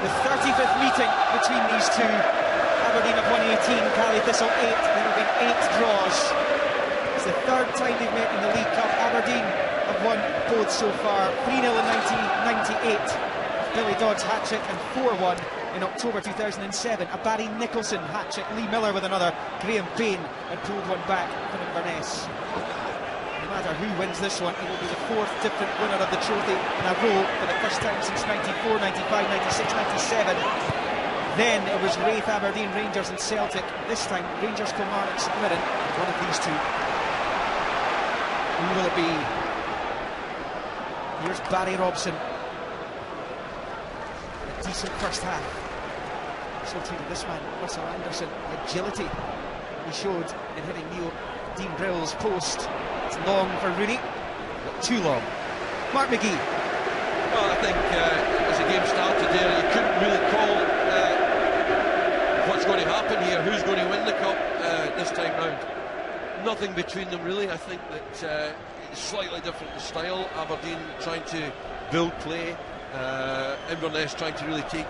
The 35th meeting between these two. Aberdeen have won 18, Thistle 8. There have been 8 draws. It's the 3rd time they've met in the League Cup. Aberdeen have won both so far. 3-0 in 1998. Billy Dodd's hat-trick, and 4-1 in October 2007. A Barry Nicholson hat-trick. Lee Miller with another. Graham Bain had pulled one back from Inverness. No matter who wins this one, it will be the 4th different winner of the trophy in a row for the first time since 94, 95, 96, 97. Then it was Raith, Aberdeen, Rangers and Celtic. This time, Rangers, Kilmarnock, St Mirren, one of these two. Who will it be? Here's Barry Robson. A decent first half. So treated this man, Russell Anderson. The agility he showed in hitting Neil Dean Brill's post. It's long for Rooney, but too long. Mark McGee. Well, I think as the game started there, you couldn't really call what's going to happen here, who's going to win the cup this time round. Nothing between them really. I think that it's slightly different in style. Aberdeen trying to build play, Inverness trying to really take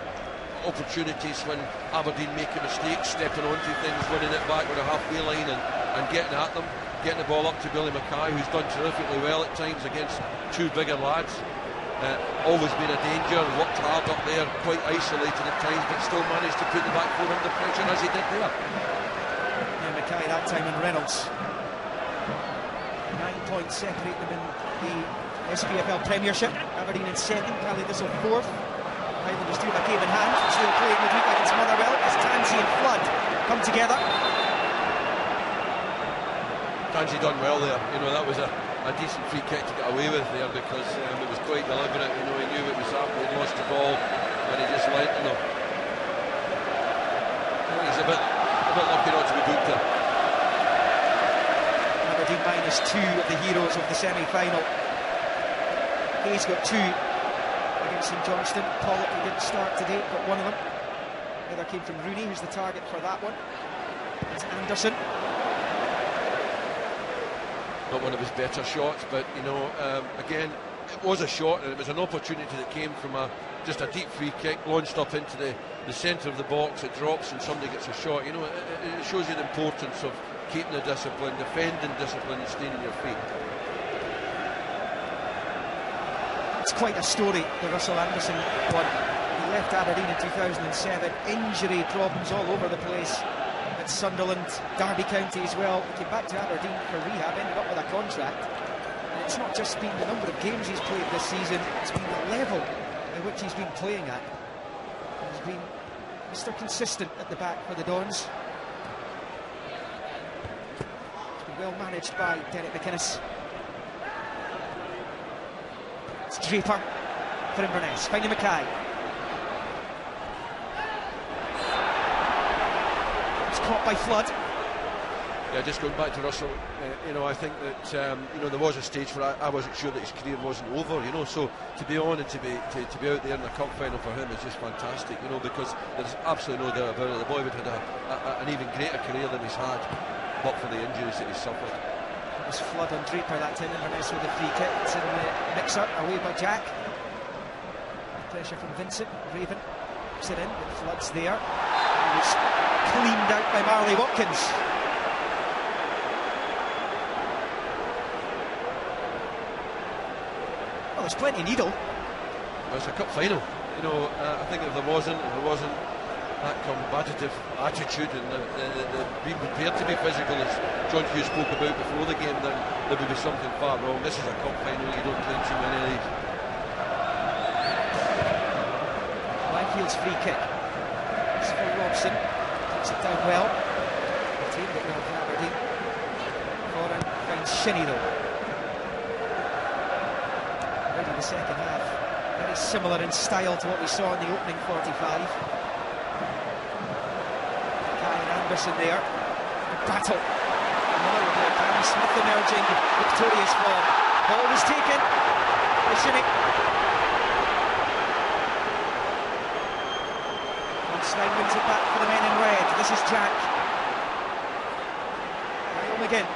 opportunities when Aberdeen make a mistake, stepping onto things, winning it back with a halfway line and getting at them, getting the ball up to Billy Mackay, who's done terrifically well at times against 2 bigger lads. Always been a danger, worked hard up there, quite isolated at times, but still managed to put the back four under pressure as he did there. Yeah, Mackay that time and Reynolds. 9 points separate them in the SPFL Premiership. Aberdeen in 2nd, Thistle 4th. Highlanders do a game in hand. Still playing midweek against Motherwell as Tansey and Flood come together. Tansey done well there. You know, that was a decent free kick to get away with there, because it was quite deliberate. You know, he knew it was happening. He lost the ball and he just lent to them. He's a bit lucky not to be booked there. Aberdeen -2 of the heroes of the semi-final. Hayes got 2 against St Johnstone. Pollock, he didn't start today, got 1 of them. The other came from Rooney, who's the target for that one. It's Anderson. Not one of his better shots, but you know, again, it was a shot and it was an opportunity that came from just a deep free kick launched up into the centre of the box. It drops and somebody gets a shot. You know, it shows you the importance of keeping the discipline, defending discipline and staying on your feet. It's quite a story, the Russell Anderson one. He left Aberdeen in 2007, injury problems all over the place at Sunderland, Derby County as well. He came back to Aberdeen for rehab, ended up with a contract. And it's not just been the number of games he's played this season, it's been the level at which he's been playing at. He's been Mr. Consistent at the back for the Dons. It's been well managed by Derek McInnes. It's Draper for Inverness, finding Mackay. It's caught by Flood. Yeah, just going back to Russell, you know, I think that you know, there was a stage where I wasn't sure that his career wasn't over, you know, so to be on and to be out there in the cup final for him is just fantastic, you know, because there's absolutely no doubt about it. The boy would have had an even greater career than he's had, but for the injuries that he's suffered. It was Flood on Draper that time. Inverness with a free kick. It's in the mixer, away by Jack. Pressure from Vincent. Raven puts it in, but Flood's there. He was cleaned out by Marley Watkins. Well, there's plenty of needle. Well, it's a cup final. You know, I think if there wasn't that combative attitude and the being prepared to be physical, as John Hughes spoke about before the game, then there would be something far wrong. This is a cup final, you don't play too many of these. Langfield's free kick. It's for Robson. Takes it down well. Retained it well for Aberdeen. Foran finds Shinnie though. Already the second half. Very similar in style to what we saw in the opening 45. Anderson there, battle. Another one there, Danny Smith emerging victorious form. Ball was taken by Shinnie. Constantine wins it back for the men in red. This is Jack. Right home again.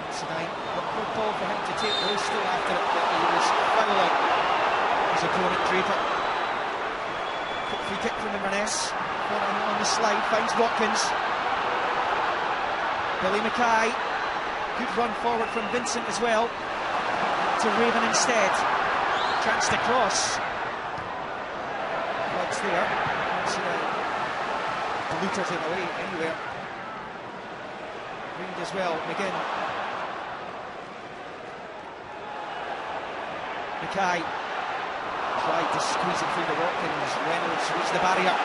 Constantine, good ball for him to take, but he's still after it, but he was fouling. his opponent, Draper. Quick free kick from Inverness. On the slide, finds Watkins. Billy Mackay. Good run forward from Vincent as well. To Raven instead. Chance to cross. Blood's there. Looters it away anywhere. Reed as well, McGinn. Mackay tried to squeeze it through the Watkins. Reynolds reached the barrier.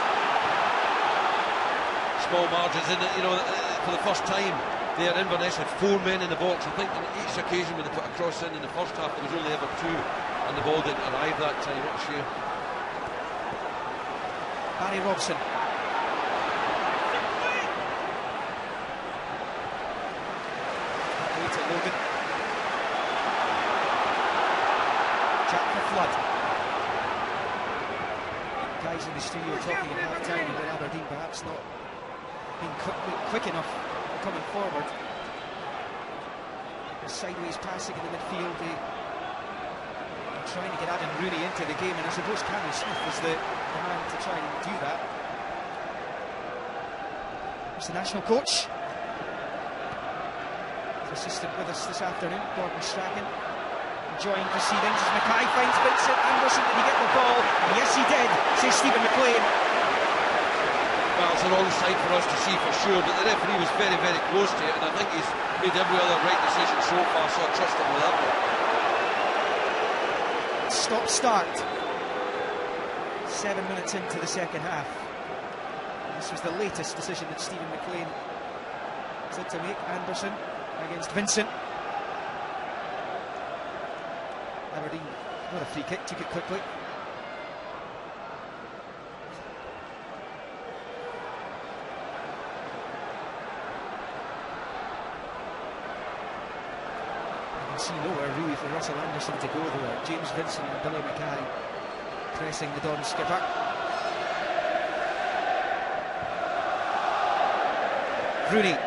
Small margins in it, you know, for the first time there, Inverness had 4 men in the box. I think on each occasion when they put a cross in the first half, there was only ever 2, and the ball didn't arrive that time. What a shame. Barry Robson. To Logan. Jack for Flood. Guys in the studio talking at half time about Aberdeen perhaps not being quick enough coming forward. Sideways passing in the midfield. They're trying to get Adam Rooney into the game, and I suppose Cameron Smith is the man to try and do that. There's the national coach. Assistant with us this afternoon, Gordon Strachan, enjoying proceedings as Mackay finds Vincent Anderson. Did he get the ball? Yes, he did, says Stephen McLean. Well, it's a wrong side for us to see for sure, but the referee was very, very close to it, and I think he's made every other right decision so far, so I trust him with that one. Stop-start. 7 minutes into the second half. This was the latest decision that Stephen McLean said to make. Anderson against Vincent. Aberdeen with a free kick, took it quickly. You can see nowhere really for Russell Anderson to go there. James Vincent and Billy Mackay pressing the Don skipper. Rooney.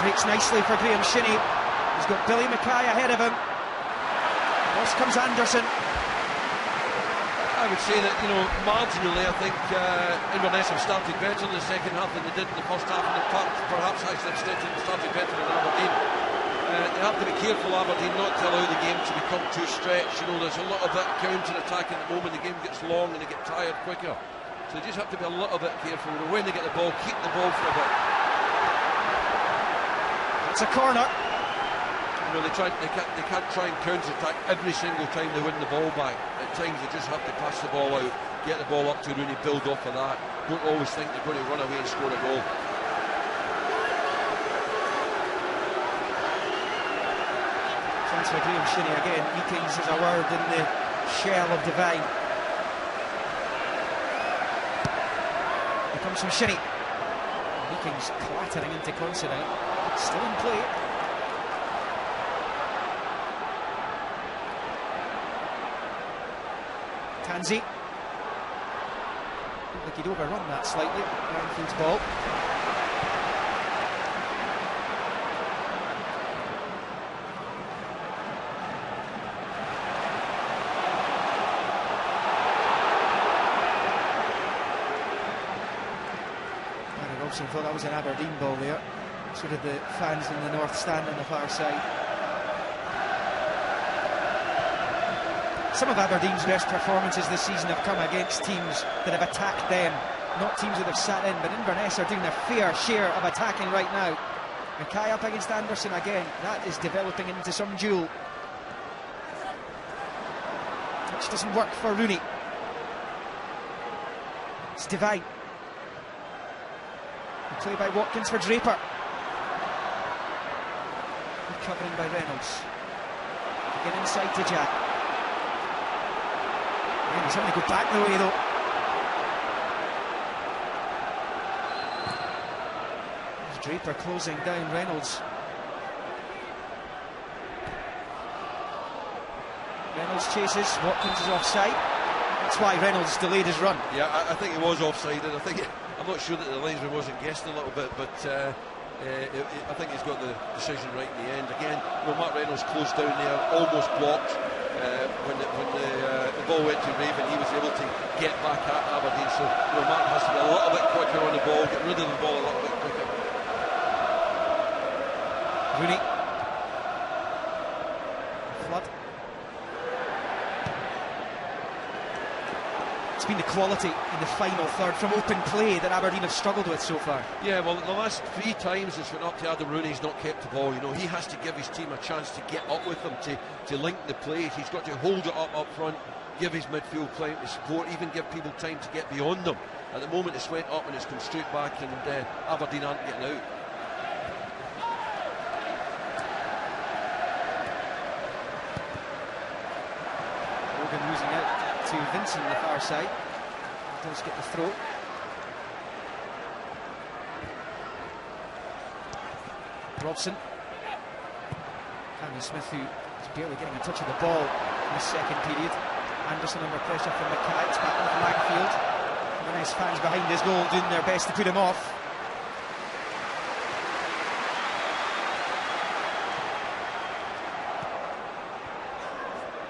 Breaks nicely for Graham Shinney. He's got Billy Mackay ahead of him. Across comes Anderson. I would say that, you know, marginally, I think Inverness have started better in the second half than they did in the first half, and perhaps actually have started better than Aberdeen. They have to be careful, Aberdeen, not to allow the game to become too stretched. You know, there's a lot of that counter-attack at the moment. The game gets long and they get tired quicker. So they just have to be a little bit careful. You know, when they get the ball, keep the ball for a bit. It's a corner. You know, they can't try and counter-attack every single time they win the ball back. At times they just have to pass the ball out, get the ball up to Rooney, build off of that. Don't always think they're going to run away and score a goal. Chance for Graham Shinney again. Meetings is a word in the shell of Divine. Here comes from Shinney. Meetings clattering into Considine. Still in play. Tansey. Looked like he'd overrun that slightly. Armfield's ball. Robson thought that was an Aberdeen ball there. So did the fans in the north stand on the far side. Some of Aberdeen's best performances this season have come against teams that have attacked them, not teams that have sat in. But Inverness are doing their fair share of attacking right now. Mackay up against Anderson again. That is developing into some duel, which doesn't work for Rooney. It's Divine. Play by Watkins for Draper. Covering by Reynolds. Again inside to Jack. He's having to go back the way though. There's Draper closing down Reynolds. Reynolds chases, Watkins is offside. That's why Reynolds delayed his run. Yeah, I think he was offside, and I'm not sure that the linesman wasn't guessing a little bit, but I think he's got the decision right in the end. Again, Mark Reynolds closed down there, almost blocked. When the ball went to Raven, he was able to get back at Aberdeen. So Martin has to be a little bit quicker on the ball, get rid of the ball a little bit quicker. Rooney. Flood. It's been the quality in the final third from open play that Aberdeen have struggled with so far. Yeah, well, the last 3 times it's went up to Adam Rooney, he's not kept the ball. He has to give his team a chance to get up with them, to link the plays. He's got to hold it up front, give his midfield plenty to support, even give people time to get beyond them. At the moment it's went up and it's come straight back, and Aberdeen aren't getting out. Logan losing out to Vincent on the far side. Does get the throw. Robson. Cammy Smith, who is barely getting a touch of the ball in the second period. Anderson under pressure from Mackay. It's back with Langfield. And the nice fans behind his goal doing their best to put him off.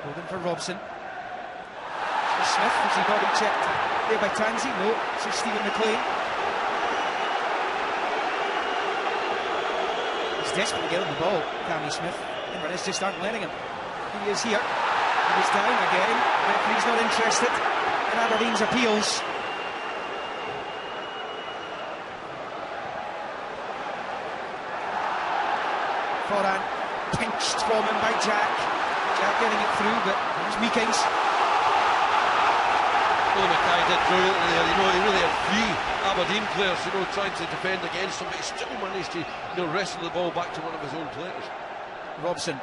Holding for Robson. Smith, has he got it checked there by Tansey? No, so Stephen McLean. He's desperate to get on the ball, Cammy Smith. Inverness just aren't letting him. He is here. He is down again. Referee's not interested in Aberdeen's appeals. Foran pinched from him by Jack. Jack getting it through, but it's Meekings. Mackay did brilliantly there. He really had 3 Aberdeen players, trying to defend against him, but he still managed to, wrestle the ball back to one of his own players. Robson.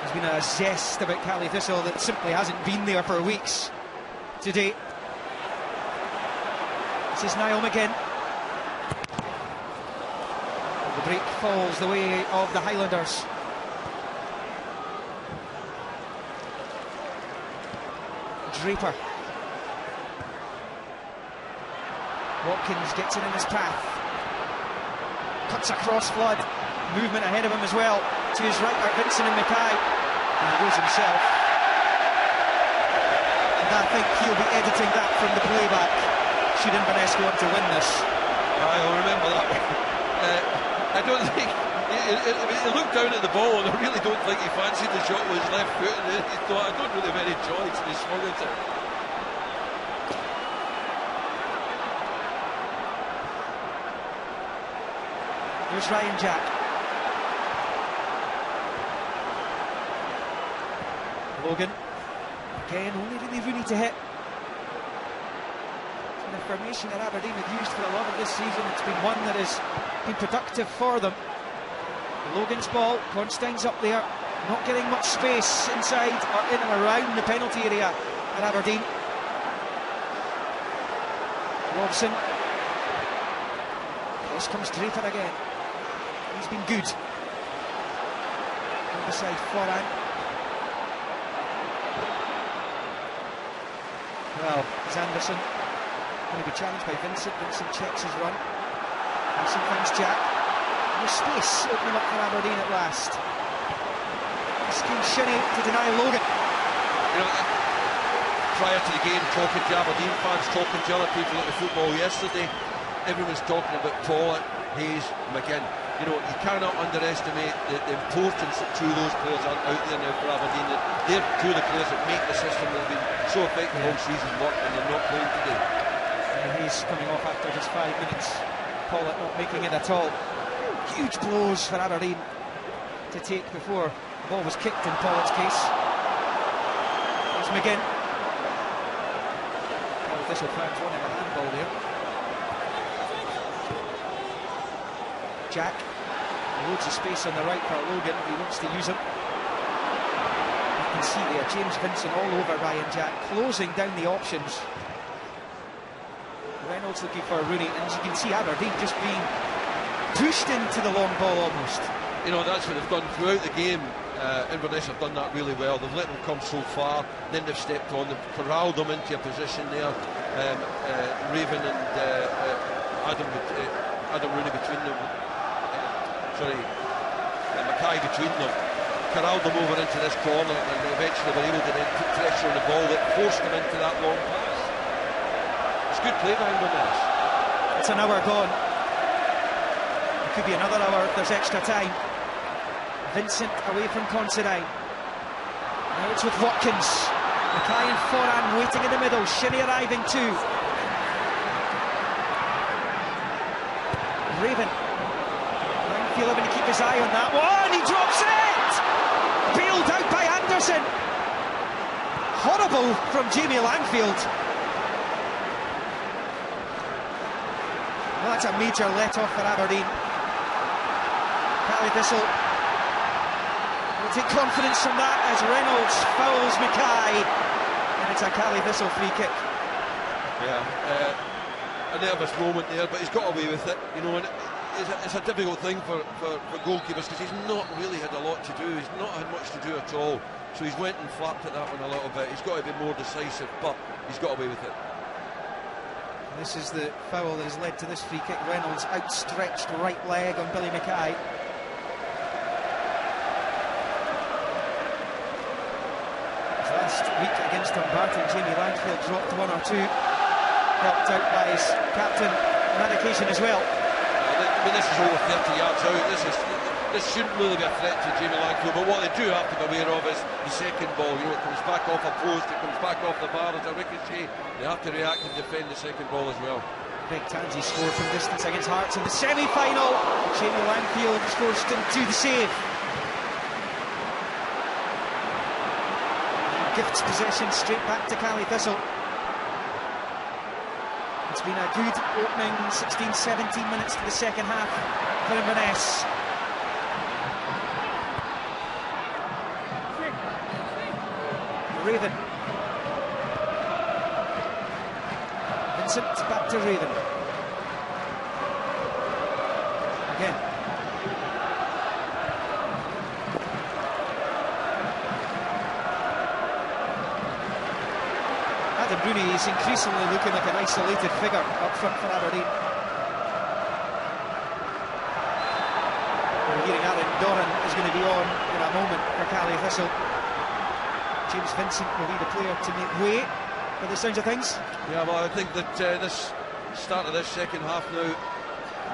There's been a zest about Caley Thistle that simply hasn't been there for weeks today. This is Niall McGinn. The break falls the way of the Highlanders. Draper. Watkins gets it in his path. Cuts across Flood. Movement ahead of him as well. To his right are Vincent and Mackay. And he goes himself. And I think he'll be editing that from the playback should Inverness go on to win this. I'll remember that one. I don't think... He looked down at the ball and I really don't think he fancied the shot with his left foot, and he thought, I don't really have any choice, and he swung at it. Here's Ryan Jack. Logan. Again, only really Rooney to hit. And the formation that Aberdeen have used for a lot of this season, it's been one that has been productive for them. Logan's ball, Constein's up there, not getting much space inside or in and around the penalty area at Aberdeen. Robson. This comes Draper again. He's been good. On beside Foran. Well, it's Anderson. Going to be challenged by Vincent. Vincent checks his run. Vincent finds Jack. Space opening up for Aberdeen at last. Asking Shinnie to deny Logan. Prior to the game, talking to Aberdeen fans, talking to other people at the football yesterday, everyone's talking about Paul, Hayes, McGinn. You cannot underestimate the importance that 2 of those players are out there now for Aberdeen. They're 2 of the players that make the system that have been so effective all season work, and they're not playing today. Hayes coming off after just 5 minutes. Paul not making it at all. Huge blows for Aberdeen to take before the ball was kicked in Pollock's case. There's McGinn. Caley Thistle fans wanting a handball there. Jack. Loads of space on the right for Logan if he wants to use him. You can see there James Vincent all over Ryan Jack, closing down the options. Reynolds looking for Rooney, and as you can see Aberdeen just being pushed into the long ball almost. That's what they've done throughout the game. Inverness have done that really well. They've let them come so far, then they've stepped on them, corralled them into a position there. Raven and Adam Rooney between them. Mackay between them. Corralled them over into this corner, and eventually were able to then put pressure on the ball that forced them into that long pass. It's good play by Inverness. It's an hour gone. It could be another hour if there's extra time. Vincent away from Considine. Now it's with Watkins. Mackay and Foran waiting in the middle. Shinnie arriving too. Raven. Langfield having to keep his eye on that one. He drops it! Bailed out by Anderson. Horrible from Jamie Langfield. Well, that's a major let-off for Aberdeen. Caley Thistle will take confidence from that as Reynolds fouls Mackay, and it's a Caley Thistle free kick. Yeah, a nervous moment there, but he's got away with it, you know, and it's a difficult thing for goalkeepers because he's not really had a lot to do. He's not had much to do at all, so he's went and flapped at that one a little bit. He's got to be more decisive, but he's got away with it. And this is the foul that has led to this free kick. Reynolds outstretched right leg on Billy Mackay. Last week against Dumbarton, Jamie Langfield dropped one or two, helped out by his captain on that occasion as well. I mean, this is over 30 yards out. This shouldn't really be a threat to Jamie Langfield, but what they do have to be aware of is the second ball. You know, it comes back off a post, it comes back off the bar as a ricochet. They have to react and defend the second ball as well. Big Tansy scored from distance against Hearts in the semi-final. Jamie Langfield scores to do the save. Gifts possession straight back to Caley Thistle. It's been a good opening 16-17 minutes to the second half for Inverness. Raven. Vincent back to Raven. Again. Adam Rooney is increasingly looking like an isolated figure up front for Aberdeen. We're hearing Aaron Doran is going to be on in a moment for Caley Thistle. James Vincent will be the player to make way for the sounds of things. Yeah, well, I think that this start of this second half now,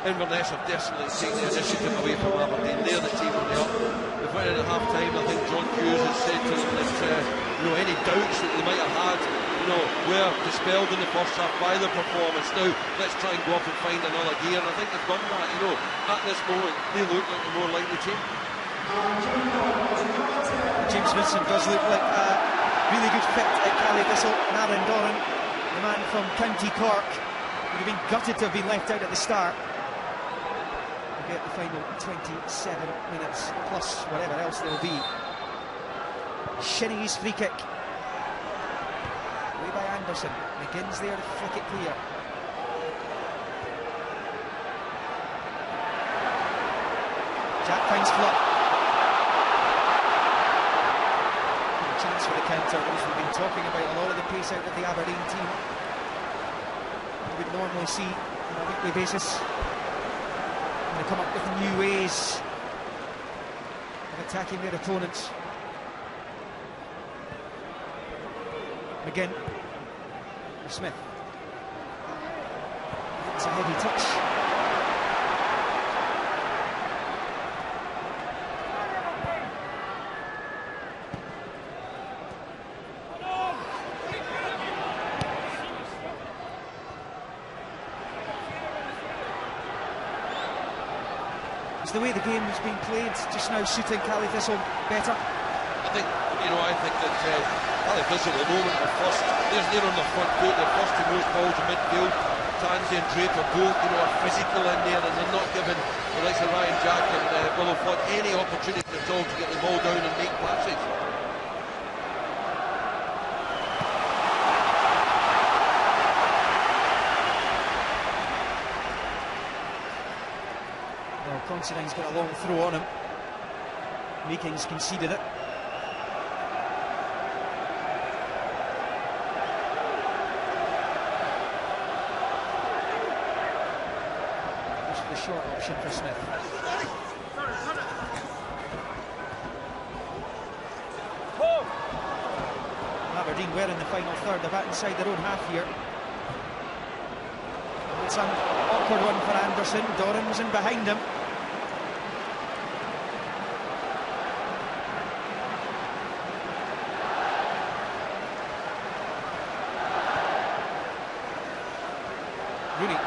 Inverness have definitely taken the initiative away from Aberdeen. They're the team on the up. They've went in at half time. I think John Hughes has said to them that any doubts that they might have had were dispelled in the first half by the performance. Now let's try and go up and find another gear, and I think they've done that. At this moment they look like the more likely team. James Vincent does look like a really good fit at Caley Thistle, and Aaron Doran, the man from County Cork, would have been gutted to have been left out at the start. We'll get the final 27 minutes plus whatever else there will be. Shinnie's free kick. Away by Anderson. McGinn's there to flick it clear. Jack finds Flood. Chance for the counter, as we've been talking about a lot of the pace out of the Aberdeen team we would normally see on a weekly basis. And they come up with new ways of attacking their opponents. McGinn. Smith. It's a heavy touch. Is the way the game has been played just now suiting Caley Thistle better? I think that Caley Thistle at the moment are first. They're on the front foot. They're first to most balls in midfield. Tansy and Draper both, are physical in there, and they're not giving the likes of Ryan Jack and Willow Flood any opportunity at all to get the ball down and make passes. Considine's got a long throw on him. Meeking's conceded it. possession for Smith. Aberdeen were in the final third, they're back inside their own half here. It's an awkward one for Anderson. Doran's in behind him. Rooney.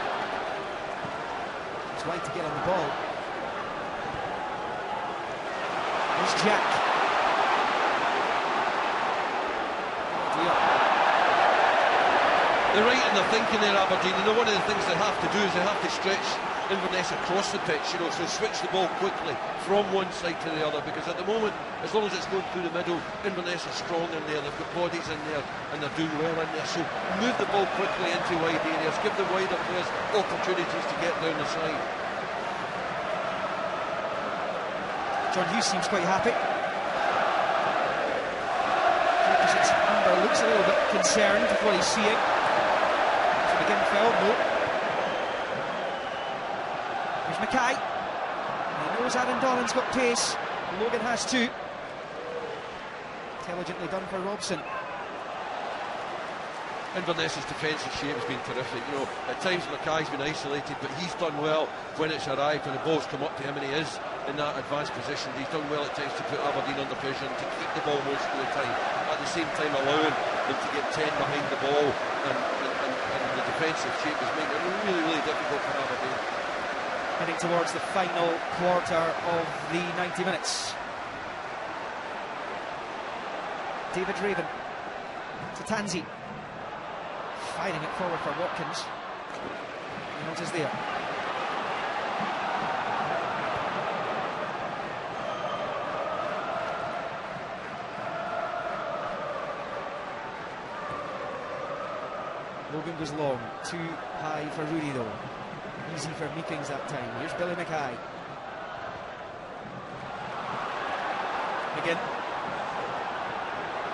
It's wide to get on the ball. There's Jack. They're right in their thinking there, Aberdeen. You know, one of the things they have to do is they have to stretch Inverness across the pitch, you know, so switch the ball quickly from one side to the other, because at the moment, as long as it's going through the middle, Inverness are strong in there, they've got bodies in there, and they're doing well in there. So move the ball quickly into wide areas, give the wider players opportunities to get down the side. John Hughes seems quite happy. Amber looks a little bit concerned with what he's seeing. McGinn fell, no. Here's Mackay. He knows Aaron Doran's got pace. Logan has too. Intelligently done for Robson. Inverness's defensive shape has been terrific. You know, at times Mackay's been isolated, but he's done well when it's arrived, when the ball's come up to him, and he is in that advanced position. He's done well at times to put Aberdeen under pressure and to keep the ball most of the time, at the same time allowing them to get 10 behind the ball, and the defensive shape is making it really, really difficult for Aberdeen. Heading towards the final quarter of the 90 minutes. David Raven to Tansey. Firing it forward for Watkins. Reynolds is there. Logan goes long, too high for Rooney though. Easy for Meekings that time. Here's Billy Mackay. McGinn.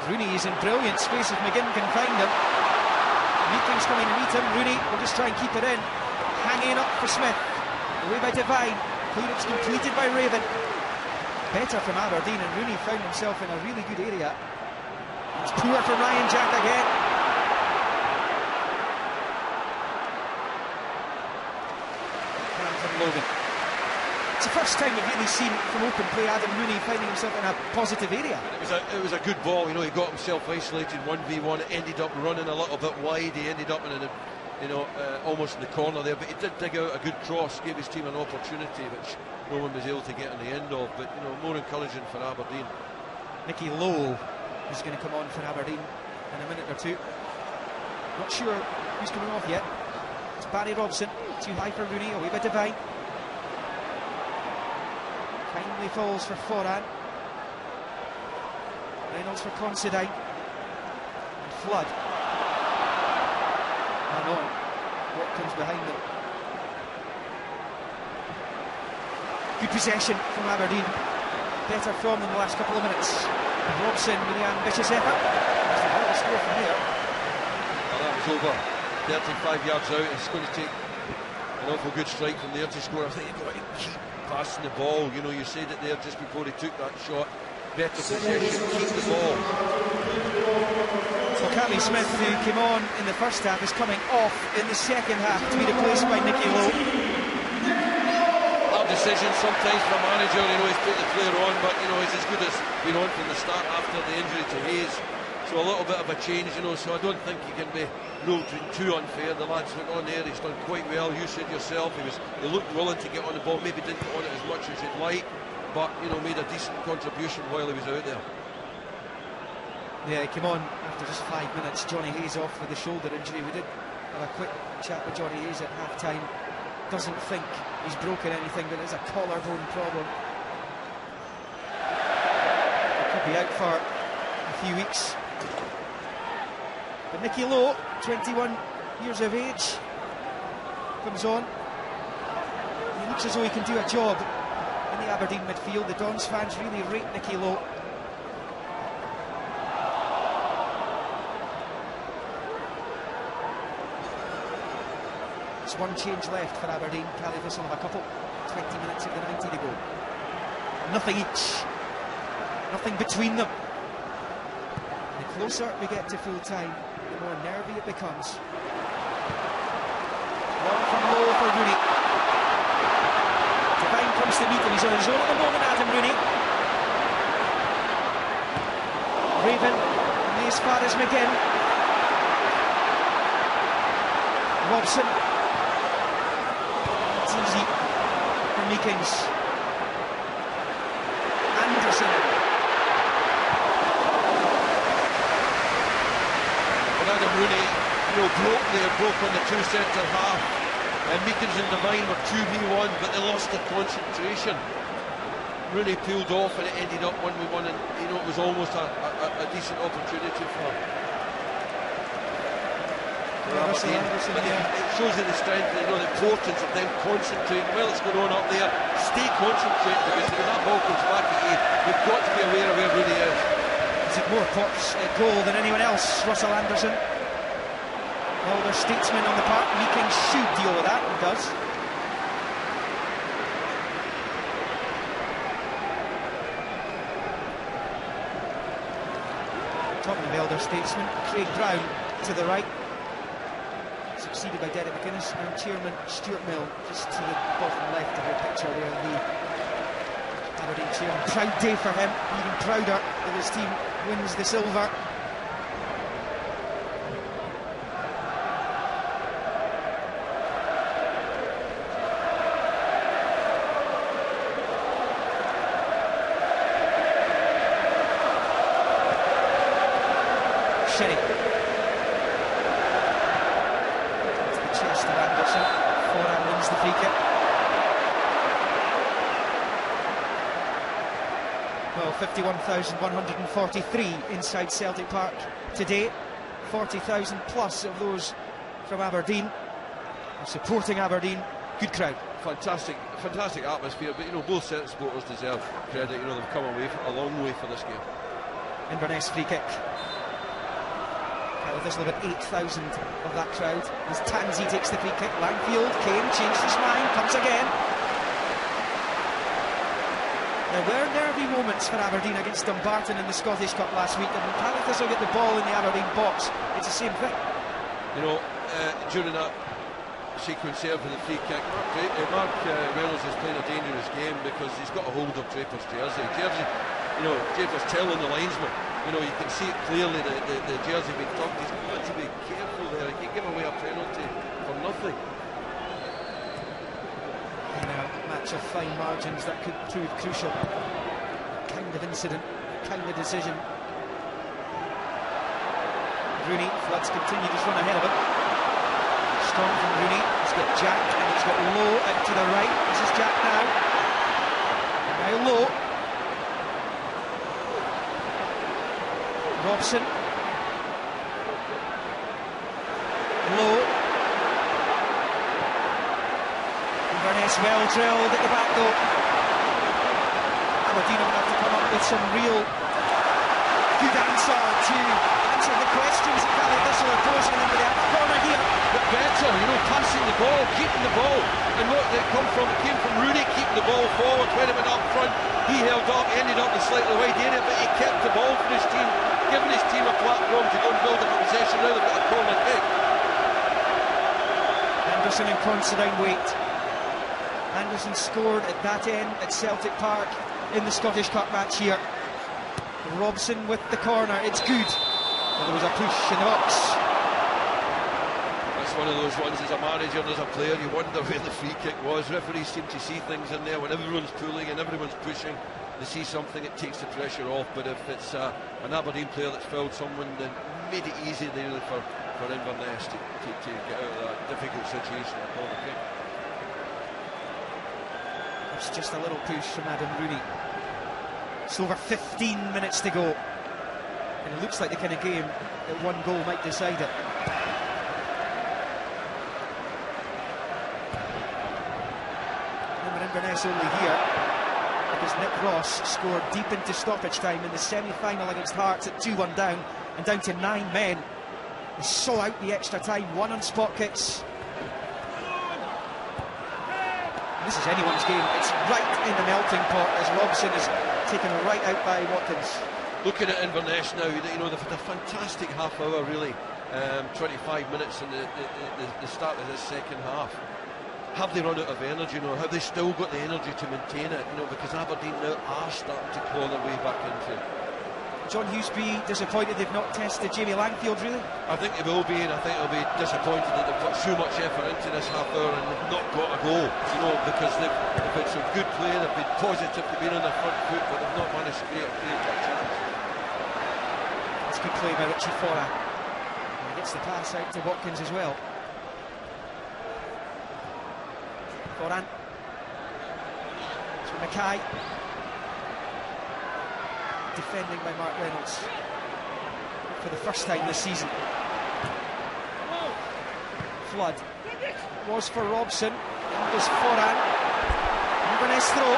Rooney is in brilliant space if McGinn can find him. Meekings coming to meet him. Rooney will just try and keep it in. Hanging up for Smith. Away by Devine. Clearance completed by Raven. Better from Aberdeen, and Rooney found himself in a really good area. It's poor from Ryan Jack again. From Logan. It's the first time we've really seen from open play Adam Rooney finding himself in a positive area. It was a good ball, you know. He got himself isolated 1v1, ended up running a little bit wide. He ended up in a, you know, almost in the corner there, but he did dig out a good cross, gave his team an opportunity which no one was able to get on the end of. But you know, more encouraging for Aberdeen. Nicky Lowe is going to come on for Aberdeen in a minute or two. Not sure who's coming off yet. It's Barry Robson, too high for Rooney, away by Devine. Kindly falls for Foran. Reynolds for Considine. And Flood. And on. Watkins behind them. Good possession from Aberdeen. Better form than the last couple of minutes. Robson with the ambitious effort. That's the goal to score from here. Well, that was over 35 yards out. It's going to take an awful good strike from there to score. I think you've got to keep passing the ball. You know, you said it there just before he took that shot. Better possession, keep the ball. So Callie Smith, who came on in the first half, is coming off in the second half to be replaced by Nicky Lowe. Hard decision sometimes for a manager. You know, he's put the player on, but you know, he's as good as been on from the start after the injury to Hayes. So a little bit of a change, you know, so I don't think he can be ruled too unfair. The lad's went on there, he's done quite well. You said yourself, he looked willing to get on the ball, maybe didn't get on it as much as you'd like, but, you know, made a decent contribution while he was out there. Yeah, he came on after just 5 minutes. Johnny Hayes off with the shoulder injury. We did have a quick chat with Johnny Hayes at half-time. Doesn't think he's broken anything, but it's a collarbone problem. He could be out for a few weeks. But Nicky Lowe, 21 years of age, comes on. He looks as though he can do a job in the Aberdeen midfield. The Dons fans really rate Nicky Lowe. It's Just one change left for Aberdeen. Caley Thistle have a couple. 20 minutes of the 90 to go. Nothing each. Nothing between them. The closer we get to full time, the more nervy it becomes. One from low for Rooney. Devine comes to meet him. He's on his own at the moment, Adam Rooney. Raven, only as far as McGinn. Robson. It's easy for Meekins. Anderson. Well, Adam Rooney, broke on the two centre half. And Meekins and Devine were 2v1, but they lost their concentration. Rooney peeled off and it ended up 1v1, and it was almost a decent opportunity for Aberdeen. It shows you the strength, the importance of them concentrating. Well, it's going on up there. Stay concentrated, because when that ball comes back at you, you've got to be aware of where Rooney is. Is it more Potts goal than anyone else? Russell Anderson. Elder statesman on the park. Meekins should deal with that, and does. Talking of elder statesman, Craig Brown to the right, succeeded by Derek McInnes, and Chairman Stuart Mill just to the bottom left of your picture there, the Aberdeen chairman. Proud day for him, even prouder if his team wins the silver. Sherry. It's the chest of Anderson. Foran wins the free kick. Well, 51,143 inside Celtic Park today. 40,000 plus of those from Aberdeen. Supporting Aberdeen. Good crowd. Fantastic atmosphere, but both set of supporters deserve credit. They've come a long way for this game. Inverness free kick. Thistle about 8,000 of that crowd as Tansey takes the free kick. Langfield, Kane changed his mind, comes again. There were nervy moments for Aberdeen against Dumbarton in the Scottish Cup last week, and when Caley Thistle get the ball in the Aberdeen box, it's the same thing. During that sequence there for the free kick, Mark Reynolds is playing a dangerous game because he's got a hold of Draper's jersey. Draper's telling the linesman, you can see it clearly, the jersey being tugged. He's got to be careful there. He can give away a penalty for nothing. In a match of fine margins, that could prove crucial. Kind of incident, kind of decision. Rooney, Floods continue to run ahead of him. Strong from Rooney. He's got Jack and he's got Lowe out to the right. This is Jack now. Now Lowe. Robson. Lowe. Inverness well drilled at the back though. Aberdeen will have to come up with some real good answer the questions that Caley Thistle are posing in the corner here. But better, passing the ball, keeping the ball. And what it came from Rooney keeping the ball forward when it went up front. He held up, ended up in slightly wide area, but he kept the ball for his team, giving his team a platform to go and build up a possession. Now they've got a corner kick. Anderson and Considine wait. Anderson scored at that end at Celtic Park in the Scottish Cup match here. Robson with the corner, it's good. Well, there was a push in the box. That's one of those ones, as a manager and as a player, you wonder where the free kick was. Referees seem to see things in there when everyone's pulling and everyone's pushing. They see something, it takes the pressure off. But if it's an Aberdeen player that's fouled someone, then made it easy there for Inverness to get out of that difficult situation at corner kick. It's just a little push from Adam Rooney. It's over 15 minutes to go. And it looks like the kind of game that one goal might decide it. Remember, Inverness only here because Nick Ross scored deep into stoppage time in the semi-final against Hearts at 2-1 down and down to 9 men. They saw out the extra time, 1 on spot kicks. This is anyone's game. It's right in the melting pot as Robson is taken right out by Watkins. Looking at Inverness now, you know, they've had a fantastic half hour, really. 25 minutes in the start of this second half. Have they run out of energy? You know, have they still got the energy to maintain it? You know, because Aberdeen now are starting to claw their way back into it. John Hughesby disappointed they've not tested Jamie Langfield, really? I think they will be, and I think they'll be disappointed that they've put so much effort into this half hour and they've not got a goal, you know, because they've had some good play, they've been positive, they've been on their front foot, but they've not managed to create a chance. That's good play by Richie Fora. He gets the pass out to Watkins as well. Foran. To Mackay. Defending by Mark Reynolds for the first time this season. Flood was for Robson. It was Foran. Inverness throw.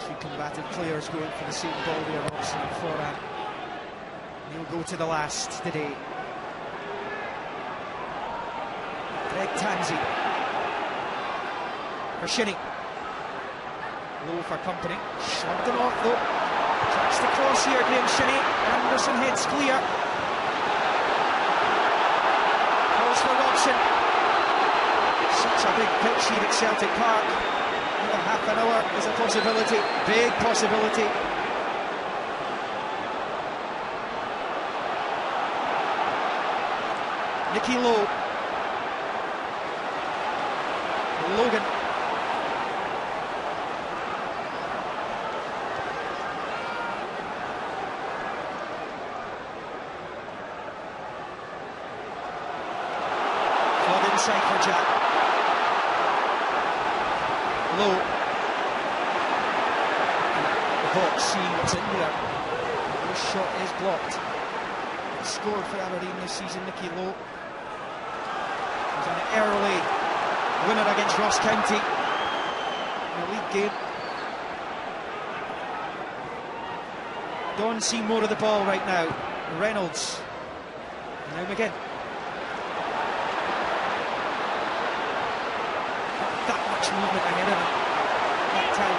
Two combative players going for the same ball there, Robson and Foran. He'll go to the last today. Greg Tansey. For Shinnie. Low for company. Shrugged him off though. Tracks the cross here, Graham Shinnie. Anderson heads clear. Calls for Robson. Such a big pitch here at Celtic Park. Another half an hour is a possibility. Big possibility. Nicky Lowe. Logan. Flood inside for Jack. Lowe. The Hawks seeing what's in there. This shot is blocked. He scored for Aberdeen this season, Nicky Lowe. An early winner against Ross County in the league game. Don see more of the ball right now. Reynolds. And now McGinn. Not that much movement ahead of him that time.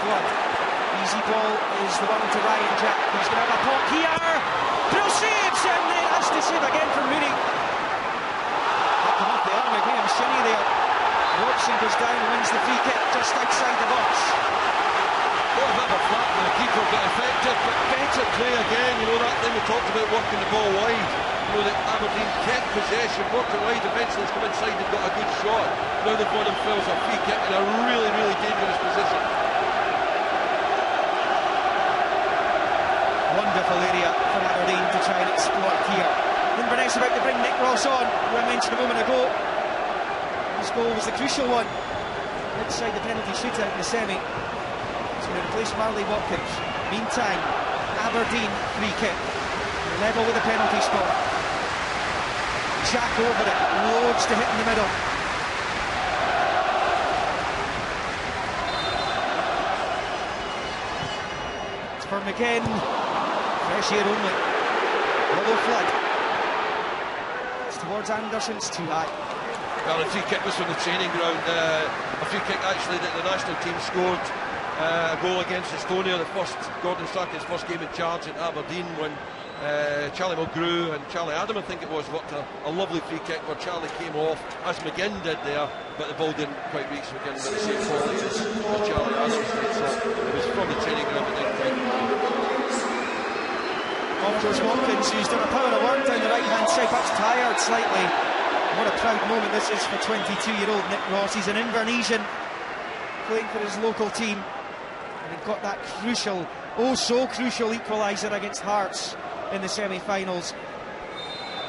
Flood. Easy ball is the one to Ryan Jack. He's going to have a pop here. Bill saves, and then has to save again from Mooney. Off the arm of Graham Shinnie there. Robson goes down and wins the free kick just outside the box. What a bit of a flat from the keeper, but effective, but better play again. You know, that thing we talked about, working the ball wide. You know, that Aberdeen kept possession, worked it wide, eventually has come inside and got a good shot. Now they've got themselves a free kick in a really, really dangerous position. Wonderful area for Aberdeen to try and exploit here. Inverness about to bring Nick Ross on, who I mentioned a moment ago. His goal was the crucial one outside the penalty shootout in the semi. He's going to replace Marley Watkins. Meantime, Aberdeen free kick, level with the penalty spot. Jack over it, loads to hit in the middle. It's for McGinn. Fresh air only. Yellow Flood. Towards Anderson, it's too high. Well, the free kick was from the training ground. A free kick actually that the national team scored a goal against Estonia, Gordon Strachan's first game in charge at Aberdeen, when Charlie Mulgrew and Charlie Adam, I think it was, worked a lovely free kick where Charlie came off, as McGinn did there, but the ball didn't quite reach McGinn with the same quality as Charlie Adams did, so it was from the training ground, but didn't quite. Goes Watkins, who's done a power of work down the right-hand side, perhaps tired slightly. What a proud moment this is for 22-year-old Nick Ross. He's an Invernessian playing for his local team, and he got that crucial, oh so crucial equaliser against Hearts in the semi-finals,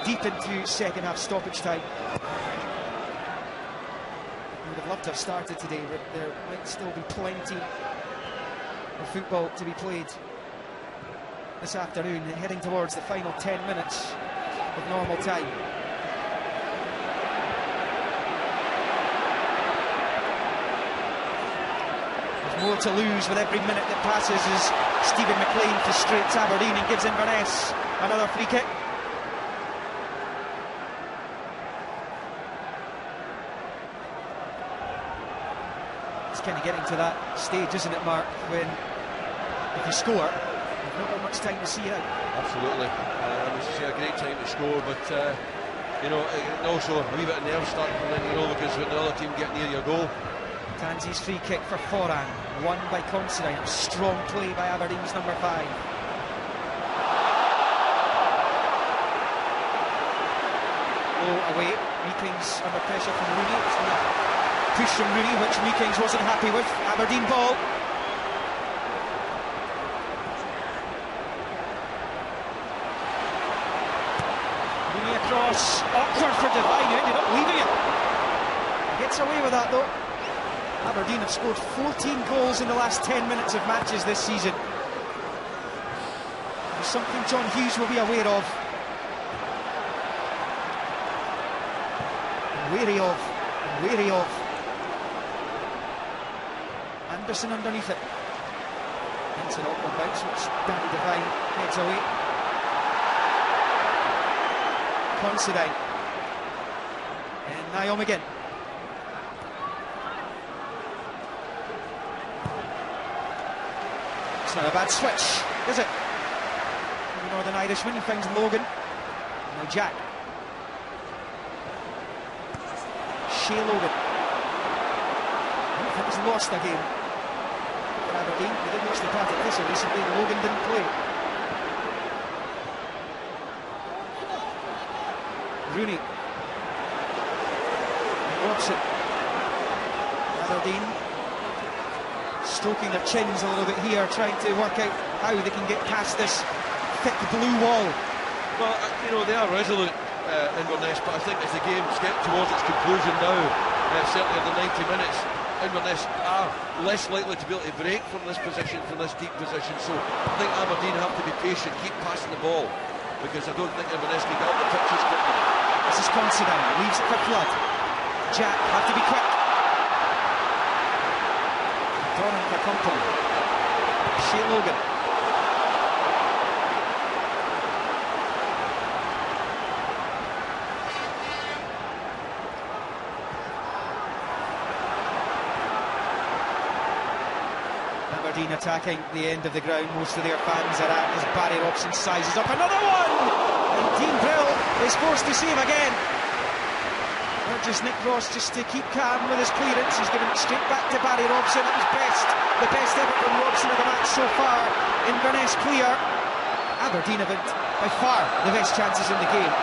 deep into second half stoppage time. He would have loved to have started today, but there might still be plenty of football to be played this afternoon, heading towards the final 10 minutes of normal time. more to lose with every minute that passes as Stephen McLean frustrates Aberdeen and gives Inverness another free kick. It's kind of getting to that stage, isn't it, Mark, when if you score, you've not got much time to see it out. Absolutely. This is a great time to score, but you know, and also a wee bit of nerve starting in, you know, because when the other team get near your goal. Tansy's free kick for Foran, won by Considine. Strong play by Aberdeen's number 5. Low away, Meekings under pressure from Rooney. It's going to push from Rooney, which Meekings wasn't happy with. Aberdeen ball. Rooney across, awkward for Devine, ended up leaving it. Gets away with that though. Aberdeen have scored 14 goals in the last 10 minutes of matches this season. It's something John Hughes will be aware of. Wary of. Anderson underneath it. It's an awkward bounce, which Danny Devine heads away. Considine. And Naom again. It's not a bad switch, is it? The Northern Irishman, he finds Logan. Now Jack. Shea Logan. I don't think he's lost a game for Aberdeen. He did mostly part at Thistle recently. Logan didn't play. Rooney. Robson. Aberdeen stroking their chins a little bit here, trying to work out how they can get past this thick blue wall. Well, you know, they are resolute, Inverness, but I think as the game's getting towards its conclusion now, certainly in the 90 minutes, Inverness are less likely to be able to break from this position, from this deep position. So I think Aberdeen have to be patient, keep passing the ball, because I don't think Inverness can get up the pitches quickly. This is Considine, leaves it for Flood. Jack, have to be quick. Donnan for company. Shea Logan. Aberdeen attacking the end of the ground. Most of their fans are at as Barry Robson sizes up another one. And Dean Brill is forced to save again. Urges Nick Ross just to keep calm with his clearance. He's given it straight back to Barry Robson. It was the best ever from Robson of the match so far. Inverness clear. Aberdeen have had by far the best chances in the game.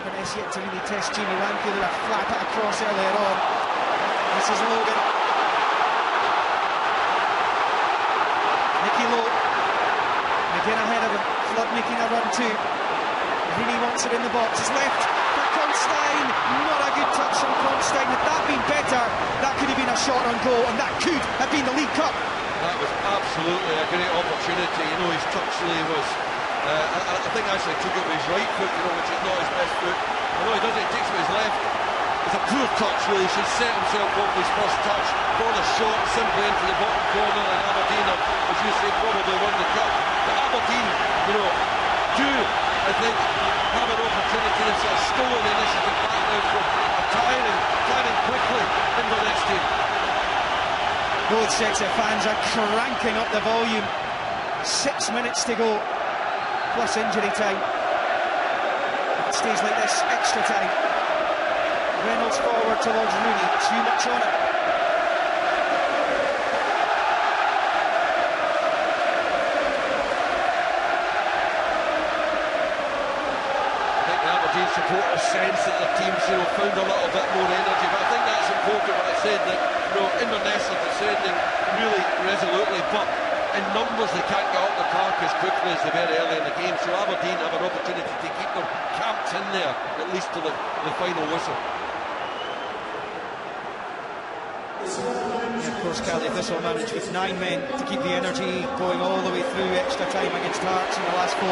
Inverness yet to really test Jamie Wanke. They were flat it across earlier on. This is Logan. Nicky Lowe. Again ahead of him. Flood making a run too. Rooney wants it in the box. It's left for Considine. Not a good touch from Considine. Had that been better, that could have been a shot on goal, and that could have been the League Cup. That was absolutely a great opportunity. You know, his touch really was. I think actually took it with his right foot, you know, which is not his best foot. I know he does it, he takes it with his left. It's a poor touch, really. He should set himself up with his first touch. For the shot simply into the bottom corner, and Aberdeen, as you say, probably won the cup. But Aberdeen, you know, do, I think, have an opportunity to sort of stolen the initiative back now from a tiring quickly in the next team. Both sets of fans are cranking up the volume. 6 minutes to go, plus injury time. It stays like this, extra time. Reynolds forward towards Rooney, too much on it. Supporters sense that the team's, you know, found a little bit more energy, but I think that's important what I said, that, you know, Inverness are defending really resolutely, but in numbers they can't get up the park as quickly as they were early in the game, so Aberdeen have an opportunity to keep them camped in there, at least to the final whistle. Yeah, of course, Caley Thistle managed with 9 men to keep the energy going all the way through extra time against Hearts in the last 4.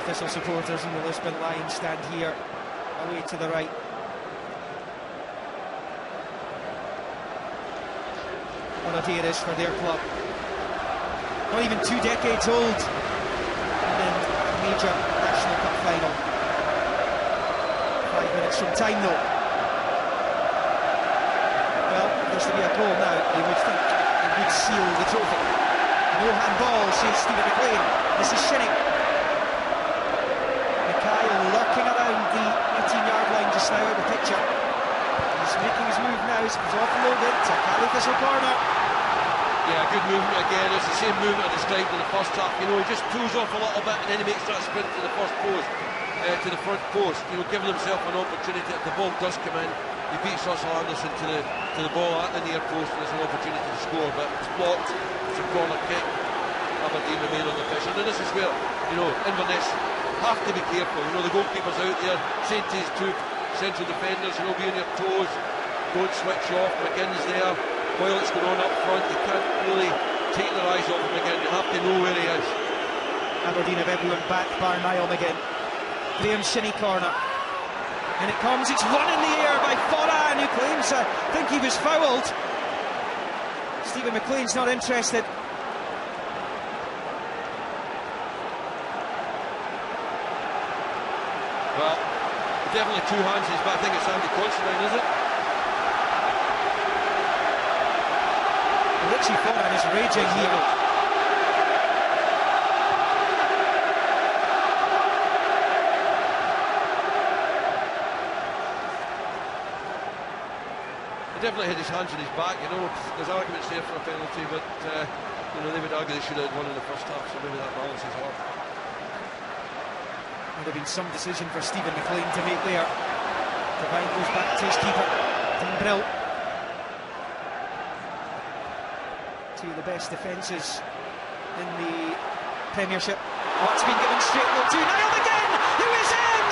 Thistle supporters in the Lisbon line stand here, away to the right. what a day it is for their club. Not even 2 decades old, and a major National Cup final. 5 minutes from time though. Well, there's to be a goal now, you would think it would seal the trophy. No handball, says Stephen McLean. This is Shinnie. Mackay lurking around the 18-yard line just now out of the picture. He's making his move now, he's offloaded to Caley Thistle corner. Yeah, good movement again. It's the same movement I described in the first half. You know, he just pulls off a little bit and then he makes that sprint to the first post, to the front post. You know, giving himself an opportunity. If the ball does come in, he beats Russell Anderson to the ball at the near post, and there's an opportunity to score. But it's blocked. It's a corner kick. Aberdeen remain on the pitch, and this is where, you know, Inverness have to be careful. You know, the goalkeeper's out there saying to his two central defenders, you know, be on your toes, don't switch off. McGinn's there while it's going on up front. You can't really take their eyes off him again. You have to know where he is. Aberdeen have everyone back, bar Niall McGinn. Graham Shinnie corner. And it comes, it's run in the air by Foran, who claims, I think he was fouled. Stephen McLean's not interested. Well, definitely two hands in his back. I think it's Andy Considine, is it? Richie Foran is raging here. He definitely had his hands in his back, you know. There's arguments there for a penalty, but you know, they would argue they should have won in the first half, so maybe that balances up. Would have been some decision for Stephen McLean to make there. Devine goes back to his keeper, Dean Brill. Two of the best defences in the Premiership. What's been given straight look to Niall McGinn, who is in!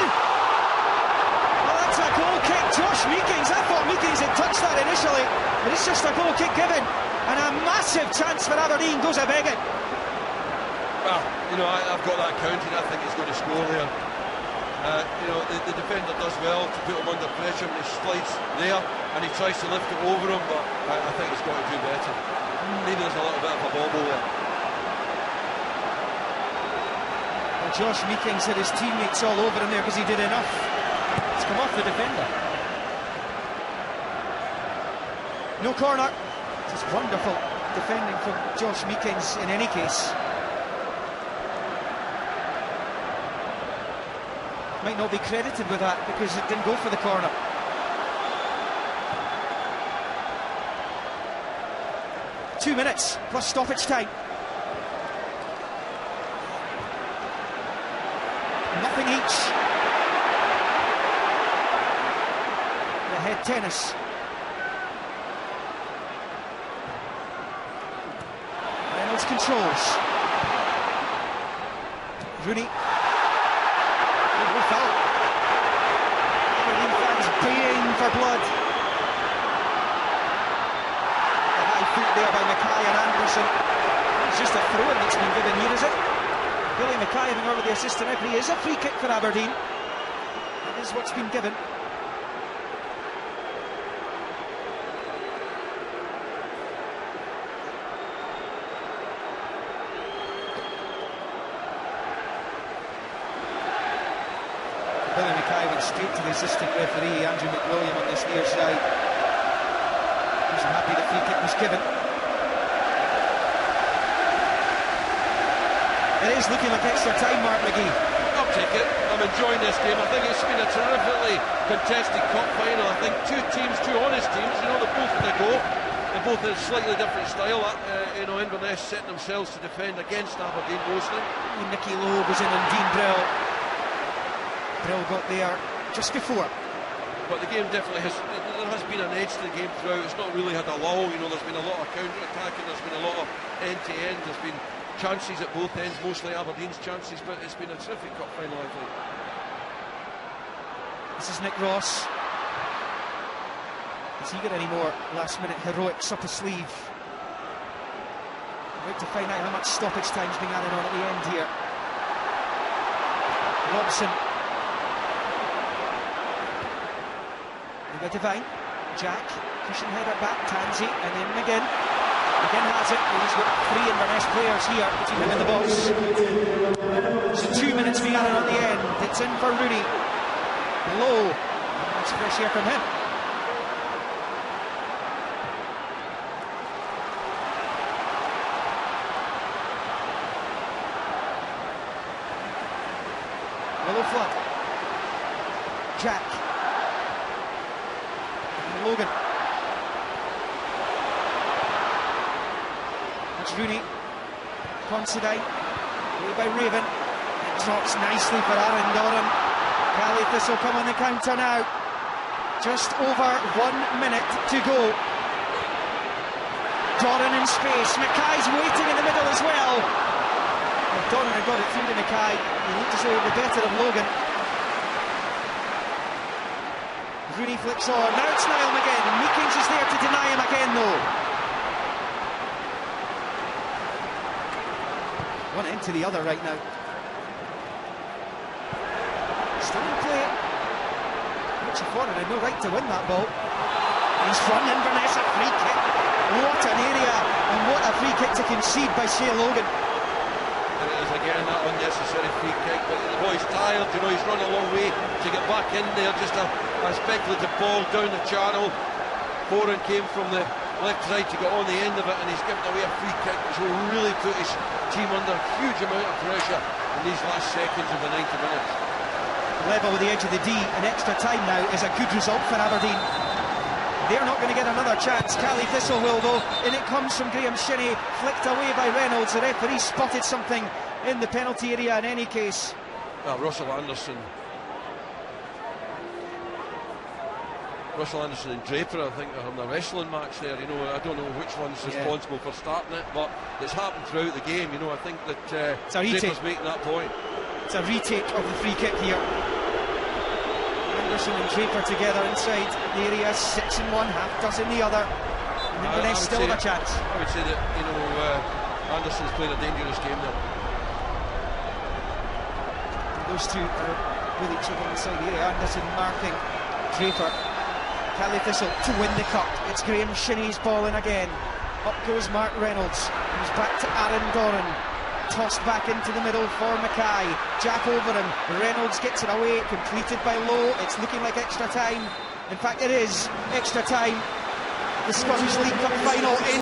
Well, that's a goal kick. Josh Meekings, I thought Meekings had touched that initially, but it's just a goal kick given, and a massive chance for Aberdeen goes a-begging. Well, you know, I've got that counted. I think he's going to score there. You know, the defender does well to put him under pressure when he slides there and he tries to lift it over him, but I think he's got to do better. Maybe there's a little bit of a bobble there. Well, Josh Meekings had his teammates all over him there because he did enough. It's come off the defender. No corner. Just wonderful defending from Josh Meekings in any case. Might not be credited with that because it didn't go for the corner. Two minutes plus stoppage time. Nothing each. The head tennis. Reynolds controls. Rooney. Foul. Aberdeen fans baying for blood. The high foot there by Mackay and Anderson. It's just a throw-in that's been given here, is it? Billy Mackay having over the assistant referee. Is a free kick for Aberdeen. That is what's been given. Billy Mackay went straight to the assistant referee, Andrew McWilliam, on this near side. He was happy the free kick was given. It is looking like extra time, Mark McGee. I'll take it. I'm enjoying this game. I think it's been a terrifically contested cup final. I think two teams, two honest teams, you know, they're both in the go. They're both in a slightly different style. You know, Inverness setting themselves to defend against Aberdeen mostly. Nicky Lowe was in and Dean Brill. Brill got there just before. But the game definitely has, there has been an edge to the game throughout. It's not really had a lull, you know, there's been a lot of counter-attacking, there's been a lot of end-to-end, there's been chances at both ends, mostly Aberdeen's chances, but it's been a terrific cup final, I think. This is Nick Ross. Has he got any more last-minute heroics up his sleeve? We're about to find out how much stoppage time's being added on at the end here. Robson. Devine, Jack, pushing header back, Tansey, and then McGinn. Again has it. He's got 3 Inverness players here between him and the box. So 2 minutes being added on the end. It's in for Rooney. Low. That's fresh air from him. Willow Flood. Jack. And Logan. That's Rooney. Considine. Away by Raven. It drops nicely for Aaron Doran. Callie Thistle come on the counter now. Just over 1 minute to go. Doran in space. Mackay's waiting in the middle as well. Doran had got it through to Mackay. He looked as though it would be better of Logan. Rooney flicks on. Now it's Niall again. Meekins is there to deny him again though. One end to the other right now. Still in play. Richie Forner had no right to win that ball. He's from Inverness, a free kick. What an area, and what a free kick to concede by Shea Logan. And it is again that unnecessary free kick, but the boy's tired, you know, he's run a long way to get back in there. Just a speculative ball down the channel. Foran came from the left side to get on the end of it, and he's given away a free kick which will really put his team under a huge amount of pressure in these last seconds of the 90 minutes. Level with the edge of the D, and extra time now is a good result for Aberdeen. They're not going to get another chance. Callie Thistle will though, and it comes from Graham Shinney, flicked away by Reynolds. The referee spotted something in the penalty area in any case. Russell Anderson and Draper, I think, are having a wrestling match there. You know, I don't know which one's responsible for starting it, but it's happened throughout the game. You know, I think that Draper's making that point. It's a retake of the free kick here. Anderson and Draper together inside the area, 6 in one, half dozen the other. And Inverness still have a chance. I would say that, you know, Anderson's playing a dangerous game now. Those two are with each other inside the area. Anderson marking Draper. Callie Thistle to win the cup. It's Graham Shinney's ball in again. Up goes Mark Reynolds. He's back to Aaron Doran. Tossed back into the middle for Mackay. Jack over him. Reynolds gets it away. Completed by Lowe. It's looking like extra time. In fact, it is extra time. The Scottish League Cup final in